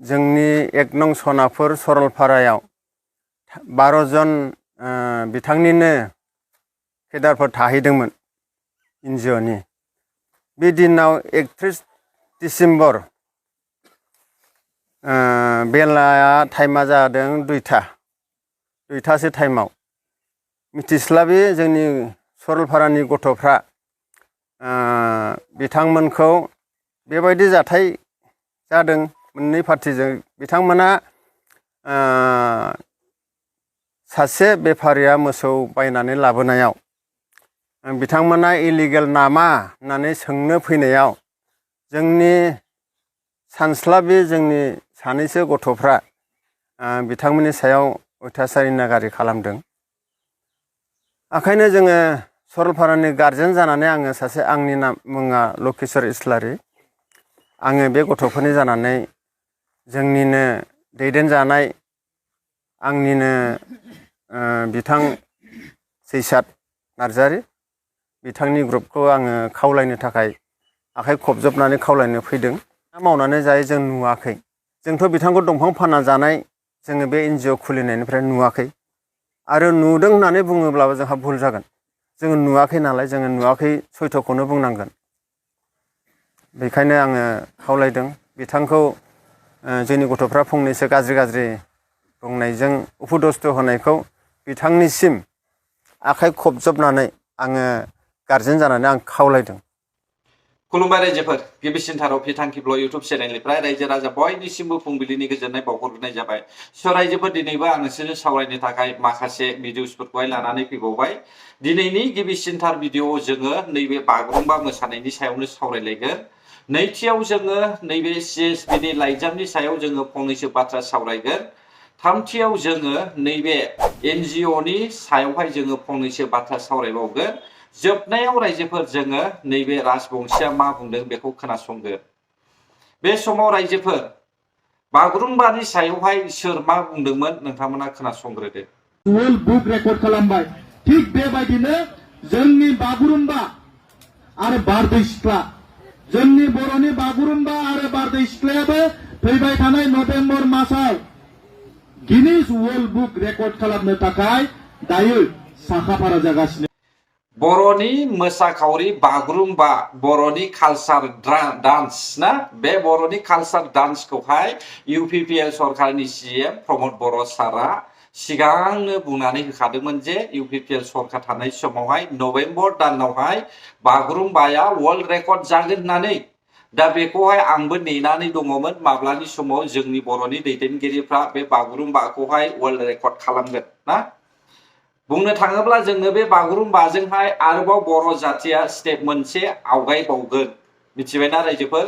जोंनि 1 नं सनापुर सरलपारायाव 12 जन बिथांनिनो केडारफोर थाहैदोंमोन एनजिअनि। बे दिनाव 31 डिसेम्बर बेलाया टाइमा जादों 2टासो टाइमाव मिथिस्लाबि जोंनि सरलपारानि गथ'फ्रा बिथांमोनखौ बेबायदि जाथाय जादों मोननै पार्टिजों। बिथांमोना सासे बेफारिया मोसौ बायनानै लाबोनायाव बिथांमोना इलिगेल नामा होननानै सोंनो फैनायाव जोंनि सानस्लाबि जोंनि सानैसो गथ'फ्रा बिथांमोननि सायाव अयथासार अनागारि खालामदों। ओंखायनो जोङो सरलपारानि गारजेन जानानै आङो सासे आंनि मुङा लकेश्वर इस्लारि। आङो बे गथ'फोरनि जानानै जोंनिनो दैदेनजानाय आंनिनो बिथां सैसात नार्जारि बिथांनि ग्रुपखौ आङो खावलायनो थाखाय आखाइ खबजबनानै खावलायनो फैदों। मावनानै जायो जों नुवाखै। जोंथ' बिथांखौ दंफां फानना जानाय जोङो बे एनजिअ खुलिनायनिफ्राय नुवाखै। आरो नुदों होननानै बुङोब्लाबो जोंहा भुल जागोन। जोङो नुवाखै नालाय जोङो नुवाखै सयथ'खौनो बुंनांगोन। बेखायनो आङो खावलायदों बिथांखौ जोंनि गथ'फ्रा फंनैसो गाज्रि बुंनायजों उपदस्थ होनायखौ बिथांनिसिम आखाइ खबजबनानै आङो गारजेन जानानै आं खावलायदों। खुलुमबाय रायजोफोर, गिबिसिनथाराव फिथांखि ब्लग इउटुब चेनेलनिफ्राय रायजो राजा बयनिसिमबो फुंबिलिनि गोजोननाय बावहरनाय जाबाय। स' रायजोफोर, दिनैबो आं नोंसोरजों सावरायनो थाखाय माखासे भिडिअसफोरखौहाय लानानै फैबावबाय। दिनैनि गिबिसिनथार भिडिअआव जोङो नैबे बागुरुम्बा मोसानायनि सायावनो सावरायलायगोन। नैथियाव जोङो नैबे CSBनि लाइजामनि सायाव जोङो फंनैसो बाथ्रा सावरायगोन। थामथियाव जोङो नैबे एनजिअनि सायावहाय जोङो फंनैसो बाथ्रा सावरायबावगोन। जोबनायाव रायजोफोर जोङो नैबे राजबंशीया मा बुंदों बेखौ खोनासंगोन। बे समाव रायजोफोर, बागुरुम्बानि सायावहाय सोर मा बुंदोंमोन नोंथांमोना खोनासंग्रोदो। वर्ल्ड बुक रेकर्ड खालामबाय। थिग बेबायदिनो जोंनि बागुरुम्बा आरो बारदै सिख्ला, जोंनि बर'नि बागुरुम्बा आरो बारदै सिख्लायाबो फैबाय थानाय नभेम्बर मासाव गिनिस वर्ल्ड बुक रेकर्ड खालामनो थाखाय दायो साखाफारा जागासिनो। बर'नि मोसाखावरि बागुरुम्बा, बर'नि कालचार डान्स ना, बे बर'नि कालचार डान्सखौहाय UPPL सरकारनि CM प्रमद बर' सारा सिगांनो बुंनानै होखादोंमोन जे UPPL सरकार थानाय समावहाय नभेम्बर दानावहाय बागुरुम्बाया वर्ल्ड रेकर्ड जागोन होननानै। दा बेखौहाय आंबो नेनानै दङमोन माब्लानि समाव जोंनि बर'नि दैदेनगिरिफ्रा बे बागुरुम्बाखौहाय वर्ल्ड रेकर्ड खालामगोन ना। बुंनो थाङोब्ला जोंनो बे बागुरुम्बाजोंहाय आरोबाव बर' जाथिया स्टेप मोनसे आवगायबावगोन। मिथिबायना रायजोफोर?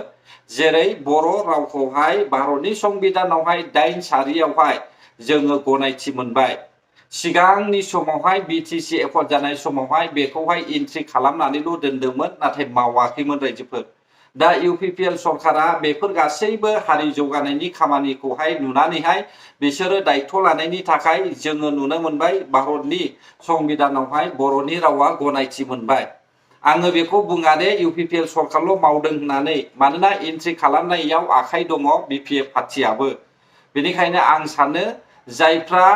जेरै बर' रावखौहाय भारतनि संबिधानावहाय 8 सारियावहाय जोङो गनायथि मोनबाय। सिगांनि समावहाय BTC एकर्ड जानाय समावहाय बेखौहाय एन्ट्रि खालामनानैल' दोनदोंमोन, नाथाय मावाखैमोन रायजोफोर। दा UPPL सरकारा बेफोर गासैबो हारि जौगानायनि खामानिखौहाय नुनानैहाय बिसोरो दायथ' लानायनि थाखाय जोङो नुनो मोनबाय भारतनि संबिधानावहाय बर'नि रावा गनायथि मोनबाय। आङो बेखौ बुङा दे UPPL सरकारल' मावदों होननानै, मानोना एन्ट्रि खालामनायाव आखाइ दङ BPF पार्टियाबो। बेनिखायनो आं सानो जायफ्रा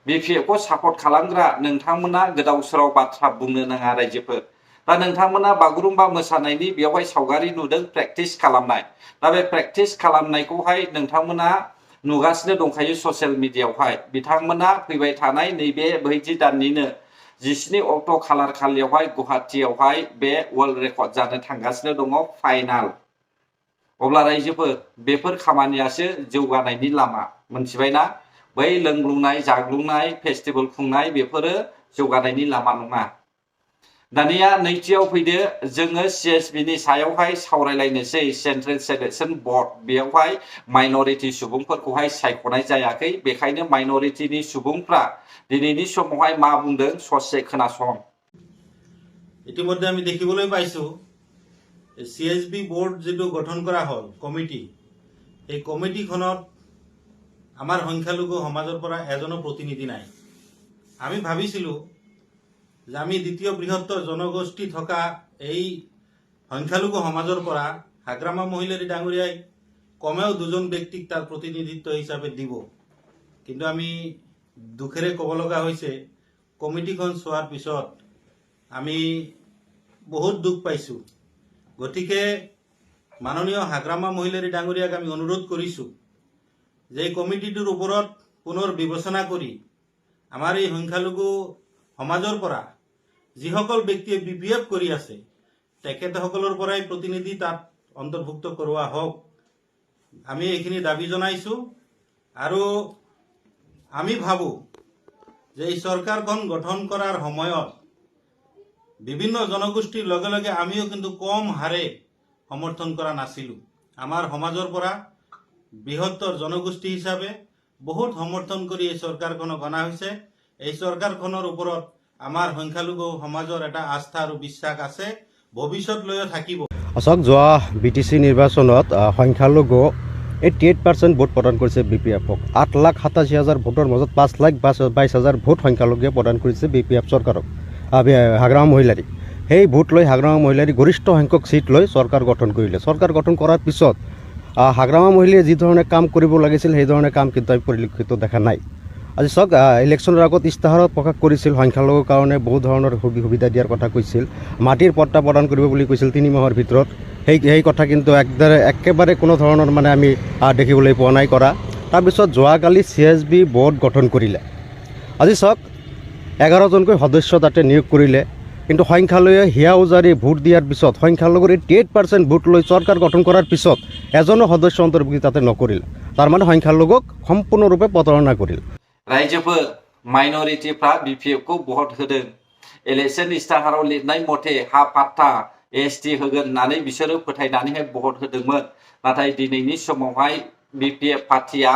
BPFखौ सापर्ट खालामग्रा नोंथांमोना गोदाव सोराव बाथ्रा बुंनो नाङा रायजोफोर। दा नोंथांमोना बागुरुम्बा मोसानायनि बेवहाय सावगारि नुदों प्रेक्टिस खालामनाय। दा बे प्रेक्टिस खालामनायखौहाय नोंथांमोना नुगासिनो दंखायो ससियेल मिडियायावहाय। बिथांमोना फैबाय थानाय नैबे बैजि दाननिनो 17 अक्ट' खालार खालियावहाय गुवाहाटीयावहाय बे वर्ल्ड रेकर्ड जानो थांगासिनो दङ फाइनाल। अब्ला रायजोफोर, बेफोर खामानियासो जौगानायनि लामा, मोनथिबायना? बै लोंग्लुंनाय जाग्लुंनाय फेस्टिभेल खुंनाय बेफोरो जौगानायनि लामा नङा। दानिया नैथियाव फैदो, जोङो CSBनि सायावहाय सावरायलायनोसै। सेन्ट्रेल सेलेक्सन बर्ड, बेयावहाय माइनरिटि सुबुंफोरखौहाय सायख'नाय जायाखै। बेखायनो माइनरिटिनि सुबुंफ्रा दिनैनि समावहाय मा बुंदों ससे खोनासं। ইতিমধ্যে আমি দেখিবলৈ পাইছো CSB বোর্ড যেটো গঠন কৰা হল কমিটি, এই কমিটিখনত আমাৰ সংখ্যালঘু সমাজৰ পৰা এজনো প্ৰতিনিধি নাই। আমি ভাবিছিলো যে আমি দ্বিতীয় বৃহত্তৰ জনগোষ্ঠী থকা এই সংখ্যালঘু সমাজৰ পৰা হাগ্ৰামা মহিলাৰী ডাঙৰীয়াই কমেও 2জন ব্যক্তিক তার প্রতিনিধিত্ব হিসাবে দিব। কিন্তু আমি দুখেৰে ক'ব লগা হৈছে কমিটিখন চোৱাৰ পিছত আমি বহুত দুখ পাইছো। গতিকে মাননীয় হাগ্ৰামা মহিলাৰী ডাঙৰীয়াক আমি অনুৰোধ কৰিছো যে এই কমিটিটোৰ ওপৰত পুনৰ বিবেচনা কৰি আমাৰ এই সংখ্যালঘু সমাজৰ পৰা যিসকল ব্যক্তিয়ে BPF কৰি আছে তেখেতসকলৰ পৰাই প্ৰতিনিধি তাত অন্তৰ্ভুক্ত কৰোৱা হওক। আমি এইখিনি দাবী জনাইছো আৰু আমি ভাবো যে এই চৰকাৰখন গঠন কৰাৰ সময়ত বিভিন্ন জনগোষ্ঠীৰ লগে লগে আমিও কিন্তু কম হাৰে সমৰ্থন কৰা নাছিলো। আমাৰ সমাজৰ পৰা বৃহত্তৰ জনগোষ্ঠী হিচাপে বহুত সমৰ্থন কৰি এই চৰকাৰখনক অনা হৈছে। এই চৰকাৰখনৰ ওপৰত আমাৰ সংখ্যালঘু সমাজৰ এটা আস্থা আৰু বিশ্বাস আছে, ভৱিষ্যতলৈও থাকিব। চাওক, যোৱা BTC নিৰ্বাচনত সংখ্যালঘু 88% ভোট প্ৰদান কৰিছে BPF-ক। 8,87,000 ভোটৰ মাজত 5,22,000 ভোট সংখ্যালঘুৱে প্ৰদান কৰিছে BPF চৰকাৰক, হাগ্ৰামা মহিলাৰী। সেই ভোট লৈ হাগ্ৰামা মহিলাৰী গৰিষ্ঠ সংখ্যক সিট লৈ চৰকাৰ গঠন কৰিলে। চৰকাৰ গঠন কৰাৰ পিছত হাগ্ৰামা মহিলাৰীয়ে যি ধৰণে কাম কৰিব লাগিছিল সেই ধৰণে কাম কিন্তু আমি পৰিলক্ষিত দেখা নাই। আজি চাওক, ইলেকশ্যনৰ আগত ইস্তাহাৰত প্ৰকাশ কৰিছিল সংখ্যালঘুৰ কাৰণে বহু ধৰণৰ সুবিধা দিয়াৰ কথা কৈছিল, মাটিৰ পট্টা প্ৰদান কৰিব বুলি কৈছিল 3 মাহৰ ভিতৰত। সেই কথা কিন্তু একেবাৰে কোনো ধৰণৰ মানে আমি দেখিবলৈ পোৱা নাই কৰা। তাৰপিছত যোৱাকালি CSB বোৰ্ড গঠন কৰিলে। আজি চাওক, 11জনকৈ সদস্য তাতে নিয়োগ কৰিলে, কিন্তু সংখ্যালঘুৱে হিয়া উজাৰি ভোট দিয়াৰ পিছত সংখ্যালঘুৰ 88% ভোট লৈ চৰকাৰ গঠন কৰাৰ পিছত এজনো সদস্য অন্তৰ্ভুক্তি তাতে নকৰিল। তাৰমানে সংখ্যালঘুক সম্পূৰ্ণৰূপে প্ৰতাৰণা কৰিল। रायजोफोर माइनरिटिफ्रा BPF को भट होदों। इलेक्शन इस्ताहाराव लिरनाय मथे हा पाट्टा ST होगोन होननानै बिसोरो फोथायनानैहाय भट होदोंमोन। नाथाय दिनैनि समावहाय BPF पार्टिया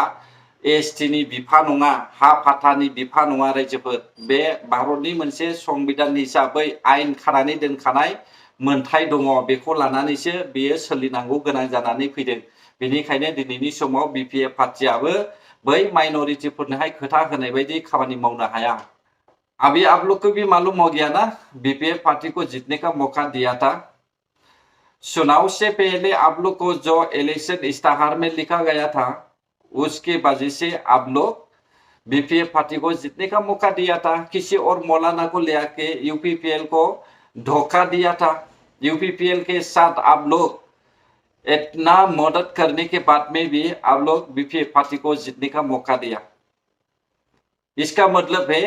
ST नि बिफा नङा, हा पाट्टानि बिफा नङा। रायजोफोर, बे भारतनि मोनसे संबिधान हिसाबै आयेन खानानै दोनखानाय मोनथाय दङ, बेखौ लानानैसो बेयो सोलिनांगौ गोनां जानानै फैदों। बेनिखायनो दिनैनि समाव BPF पार्टियाबो बै माइनरिटिफोरनोहाय खोथा होनाय बायदि खामानि मावनो हाया। अभी आप लोग को भी मालूम हो गया ना, BPF पार्टी को जीतने का मौका दिया था। चुनाव से पहले आप लोग को जो इलेक्शन इस्ताहार में लिखा गया था उसके वजह से आप लोग BPF पार्टी को जीतने का मौका दिया था। किसी और मौलाना को ले आके UPPL को धोखा दिया था। UPPL के साथ आप लोग इतना मदद करने के बाद में भी आप लोग BPF पार्टी को जीतने का मौका दिया। इसका मतलब है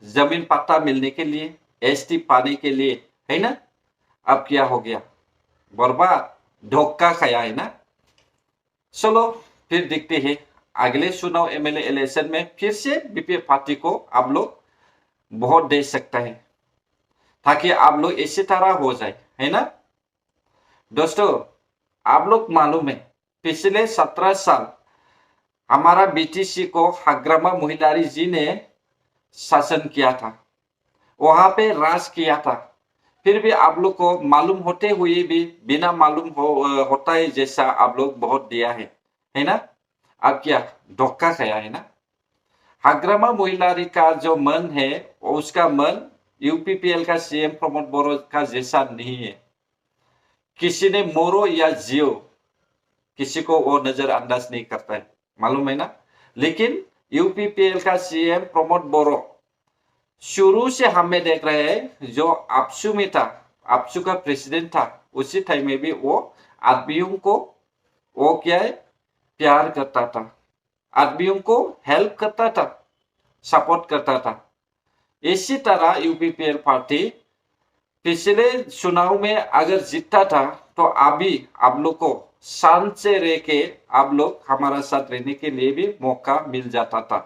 जमीन पट्टा मिलने के लिए, ST पाने के लिए, है ना? अब क्या हो गया? बर्बाद, धोखा खाया है ना। चलो फिर देखते हैं अगले चुनाव MLA इलेक्शन में फिर से BPF पार्टी को आप लोग वोट दे सकता है, ताकि आप लोग इसी तरह हो जाए, है ना। दोस्तों, आप लोग मालूम है पिछले 17 साल हमारा BTC को हाग्रामा महिलारी जी ने शासन किया था, वहां पे राज किया था। फिर भी आप लोग को मालूम होते हुए भी बिना मालूम होता है जैसा आप लोग वोट दिया है ना। अब क्या धोखा खाया है ना। हाग्रामा महिलारी का जो मन है उसका मन UPPL का CM प्रमोद बोरो का जैसा नहीं है। किसी ने मोरो या जियो, किसी को वो नजरअंदाज नहीं करता है, मालूम है ना। लेकिन UPPL का CM प्रमोद बोरो शुरू से हमें देख रहे हैं, जो आपसू में था, आपसू का प्रेसिडेंट था, उसी टाइम में भी वो आदमियों को वो क्या है प्यार करता था, आदमियों को हेल्प करता था, सपोर्ट करता था। इसी तरह UPPL पार्टी पिछले चुनाव में अगर जीतता था तो अभी आप लोग को शांत से रह के आप लोग हमारा साथ रहने के लिए भी मौका मिल जाता था।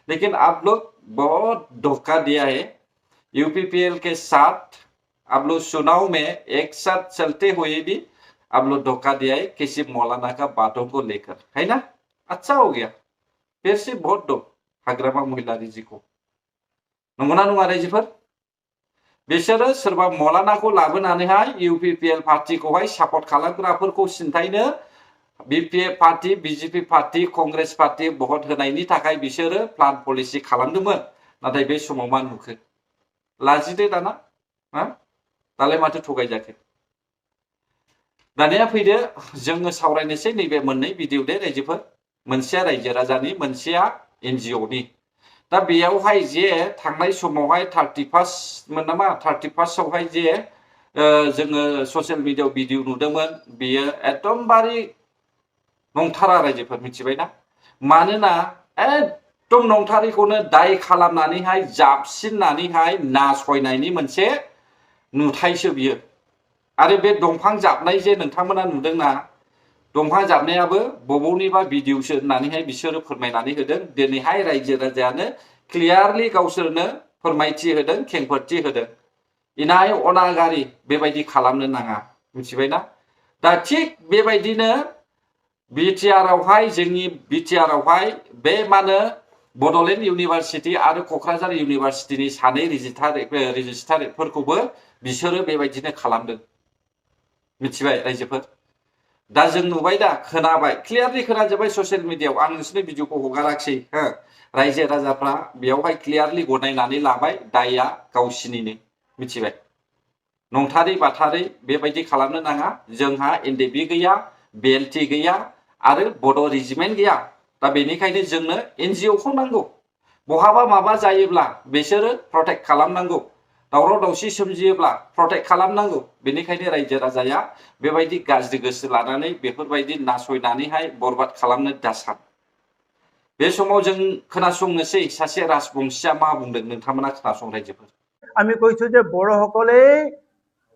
लेकिन आप लोग बहुत धोखा दिया है। UPPL के साथ आप लोग चुनाव में एक साथ चलते हुए भी आप लोग धोखा दिया है किसी मौलाना का बातों को लेकर, है ना। अच्छा हो गया, फिर से वोट दो हाग्रामा महिलारी जी को। नंगौना नङा रायजोफोर? बिसोरो सोरबा मौलानाखौ लाबोनानैहाय UPPL पार्टीखौहाय सापर्ट खालामग्राफोरखौ सिन्थायनो BPF party, BJP party, Congress party vote होनायनि थाखाय बिसोरो प्लान पलिसि खालामदोंमोन। नाथाय बे समाव मा नुखो? लाजिदो दाना, दालाय माथो थगायजाखो? दानिया फैदो जोङो सावरायनोसै नैबे मोननै भिडिअ दे रायजोफोर मोनसेया रायजो राजानि मोनसेया NGO नि दा बेयावहाय जे थांनाय समावहाय 31 मोन नामा 31 आवहाय जे जोङो ससियेल मिडियायाव भिडिअ नुदोंमोन बेयो एकदमबारे नंथारा रायजोफोर मिथिबायना मानोना एकदम नंथारैखौनो दाय खालामनानैहाय जाबसिननानैहाय नासयनायनि मोनसे नुथायसो बियो आरो बे दंफां जाबनाय जे नोंथांमोना नुदोंना दंफां जाबनायाबो बबावनिबा भिडिअसो होननानैहाय बिसोरो फोरमायनानै होदों दिनैहाय रायजो राजायानो क्लियारलि गावसोरनो फोरमायथि होदों खेंफोरथि होदों इनाय अनागारि बेबायदि खालामनो नाङा मिथिबायना दा थिग बेबायदिनो BTR आवहाय जोंनि BTR आवहाय बे मानो बड'लेण्ड इउनिभारसिटि आरो क'क्राझार इउनिभारसिटिनि सानै रेजिस्ट्रारफोरखौबो बिसोरो बेबायदिनो खालामदों मिथिबाय रायजोफोर दा जों नुबाय दा खोनाबाय क्लियारलि खोनाजोब्बाय ससियेल मिडियायाव आं नोंसोरनि भिडिअखौ हगाराखिसै हो रायजो राजाफ्रा बेयावहाय क्लियारलि गनायनानै लाबाय दायआ गावसिनिनो मिथिबाय नंथारै बाथारै बेबायदि खालामनो नाङा जोंहा NDB गैया BLT गैया आरो बड' रेजिमेन्ट गैया दा बेनिखायनो जोंनो NGO खौ नांगौ बहाबा माबा जायोब्ला बिसोरो प्रटेक्ट खालामनांगौ दावराव दावसि सोमजियोब्ला प्रटेक्ट खालामनांगौ बेनिखायनो रायजो राजाया बेबायदि गाज्रि गोसो लानानै बेफोरबायदि नासयनानैहाय बरबाद खालामनो दासान बे समाव जों खोनासंनोसै सासे राजबंशीया मा बुंदों नोंथांमोना खोनासं रायजोफोर আমি কৈছো যে বড়োসকলেই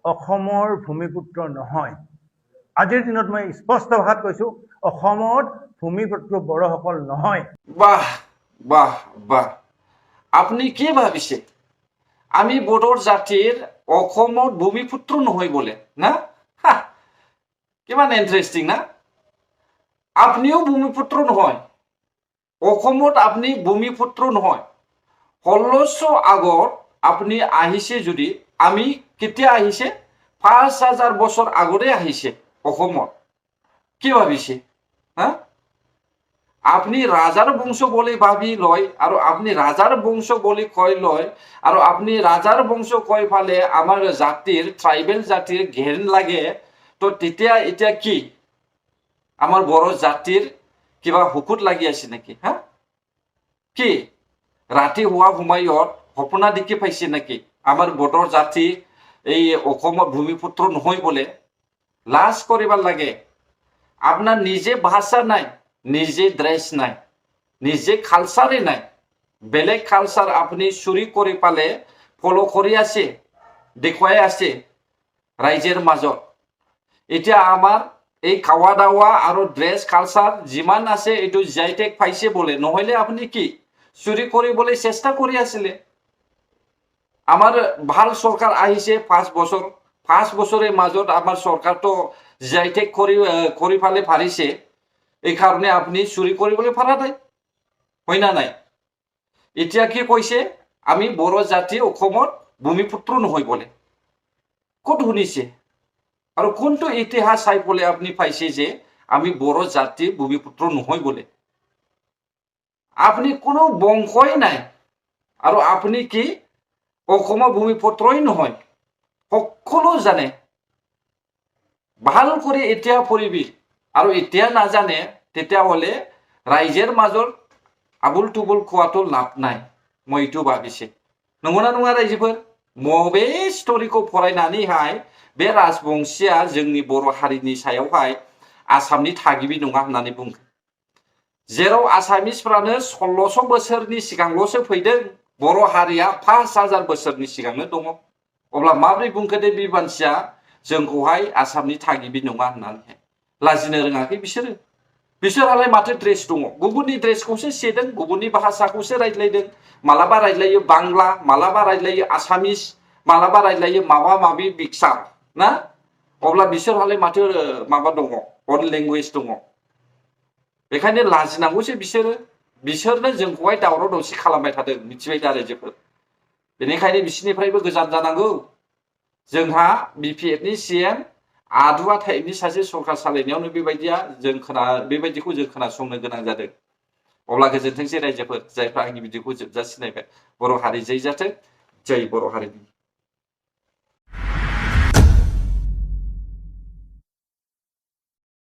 অসমৰ ভূমিপুত্ৰ নহয় আজিৰ দিনত মই স্পষ্ট ভাষাত কৈছো অসমত ভূমিপুত্ৰ বড়োসকল নহয় বাহ বাহ বাহ আপনি কি ভাবিছে আমি বড়োর জাতির অসমত ভূমিপুত্ৰ নহয় বলে না কিমান ইন্টারেস্টিং না আপনিও ভূমিপুত্ৰ নহয় অসমত আপনি ভূমিপুত্ৰ নহয় 1600 আগত আপনি আহিছে যদি আমি কেতিয়া আহিছে 5000 বছর আগতে আহিছে অসমত কি ভাবিছে হ্যাঁ আপনি রাজার বংশ বলে ভাবি লয় আর আপনি রাজার বংশ বলে কয় লয় আর আপনি রাজার বংশ কয় ফালে আমার জাতির ট্রাইবেল জাতির ঘেন লাগে তো তেতিয়া এতিয়া কি আমার বড় জাতির কিবা হুকুত লাগি আছে নাকি হ্যাঁ কি রাতি হওয়া সময়ত সপোনা দেখি পাইছে নাকি আমার বড় জাতি এই অসমত ভূমিপুত্ৰ নহয় বলে লাজ করিবার লাগে আপনার নিজে ভাষা নাই নিজে ড্রেস নাই নিজে কালচারে নাই বেলেগ কালচার আপনি চুরি করে পালে ফলো করে আছে দেখুৱাই আছে রাইজের মাজত এতিয়া আমার এই খাওয়া দাওয়া আর ড্রেস কালচার যিমান আছে এইটো জাইটেক পাইছে বলে নহলে আপনি কি চুরি কৰিবলৈ চেষ্টা কৰি আছিলে আমার ভাল সরকার আহিছে 5 বছরের মাজত আমার সরকার তো জাইটেক কৰি ফালে পাৰিছে এই কারণে আপনি চুরি কৰিবলৈ পাৰা নাই হয় না নাই এতিয়া কি কৈছে আমি বড় জাতি অসমত ভূমিপুত্ৰ নহয় বলে কত শুনিছে আর কোনটো ইতিহাস চাই বলে আপনি পাইছে যে আমি বড় জাতি ভূমিপুত্ৰ নহয় বলে আপনি কোনো বংশই নাই আর আপনি কি অসমৰ ভূমিপুত্ৰই নহয় সকলো জানে ভাল করে এতিয়া পঢ়িবি আর এতিয়া নাজানে তেতিয়া হলে রাইজের মাজত আবুল টুবুল খোৱাটো লাভ নাই মই এইটো ভাবিছে নংগনা নङा রাইজोफोर मबे स्टोरीखौ फरायनानैहाय बे राजबंशीया जोंनि बर' हारिनि सायावहाय आसामनि थागिबि नङा होननानै बुङो जेराव आसामिसफ्रानो 1600 बोसोरनि सिगांल'सो फैदों बर' हारिया 5000 बोसोरनि सिगांनो दङ अब्ला माब्रै बुंखो दे बे मानसिया जोंखौहाय आसामनि थागिबि नङा होननानै लाजिनो रोङाखै बिसोरहालाय माथो ड्रेस दङ गुबुननि ड्रेसखौसो सेदों गुबुननि भाषाखौसो रायज्लायदों मालाबा रायज्लायो बांला मालाबा रायज्लायो आसामिस मालाबा रायज्लायो माबा माबि मिक्सार ना अब्ला बिसोरहालाय माथो माबा दङ अन लेंगुवेज दङ बेखायनो लाजिनांगौसो बिसोरनो जोंखौहाय दावराव दावसि खालामबाय थादों मिथिबाय दा रायजोफोर बेनिखायनो बिसोरनिफ्रायबो गोजान जानांगौ जोंहा BPFनि CM आदुवा टाइपनि सासे सरकार सालायनायावनो बेबायदिखौ जों खोनासंनो गोनां जादों अब्ला गोजोनथोंसै रायजोफोर जायफ्रा आंनि भिडिअखौ जोबजासिम नायबाय बर' हारि जै जाथों जै बर' हारिनि